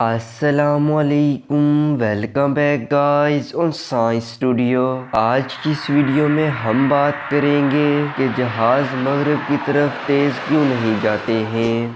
السلام علیکم، welcome back guys on science studio. آج کی اس ویڈیو میں ہم بات کریں گے کہ جہاز مغرب کی طرف تیز کیوں نہیں جاتے ہیں۔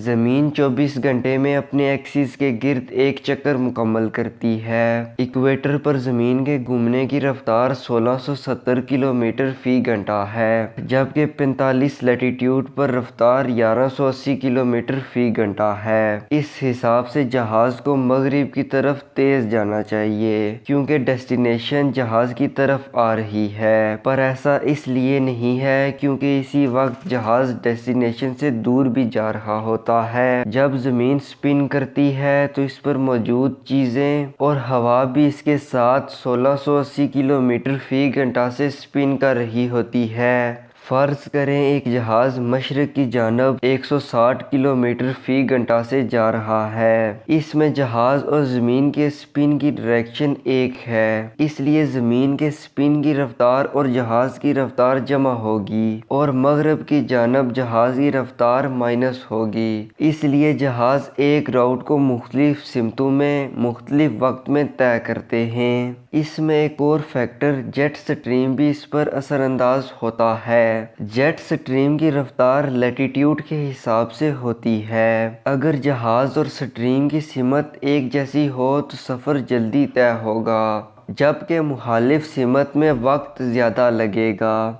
زمین 24 گھنٹے میں اپنے ایکسس کے گرد ایک چکر مکمل کرتی ہے۔ ایکویٹر پر زمین کے گھومنے کی رفتار 1670 کلومیٹر فی گھنٹہ ہے، جبکہ 45 لیٹیٹیوڈ پر رفتار 1180 کلومیٹر فی گھنٹہ ہے۔ اس حساب سے جہاز کو مغرب کی طرف تیز جانا چاہیے، کیونکہ ڈیسٹینیشن جہاز کی طرف آ رہی ہے، پر ایسا اس لیے نہیں ہے کیونکہ اسی وقت جہاز ڈیسٹینیشن سے دور بھی جا رہا ہوتا ہے۔ جب زمین سپن کرتی ہے تو اس پر موجود چیزیں اور ہوا بھی اس کے ساتھ 1680 کلومیٹر فی گھنٹہ سے سپن کر رہی ہوتی ہے۔ فرض کریں ایک جہاز مشرق کی جانب 160 کلومیٹر فی گھنٹہ سے جا رہا ہے۔ اس میں جہاز اور زمین کے سپن کی ڈائریکشن ایک ہے، اس لیے زمین کے سپن کی رفتار اور جہاز کی رفتار جمع ہوگی اور مغرب کی جانب جہاز کی رفتار مائنس ہوگی۔ اس لیے جہاز ایک راؤٹ کو مختلف سمتوں میں مختلف وقت میں طے کرتے ہیں۔ اس میں ایک اور فیکٹر جیٹ سٹریم بھی اس پر اثر انداز ہوتا ہے۔ جیٹ سٹریم کی رفتار لیٹیٹیوڈ کے حساب سے ہوتی ہے۔ اگر جہاز اور سٹریم کی سمت ایک جیسی ہو تو سفر جلدی طے ہوگا، جبکہ مخالف سمت میں وقت زیادہ لگے گا۔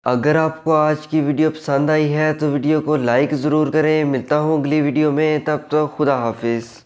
اگر آپ کو آج کی ویڈیو پسند آئی ہے تو ویڈیو کو لائک ضرور کریں۔ ملتا ہوں اگلی ویڈیو میں، تب تک خدا حافظ۔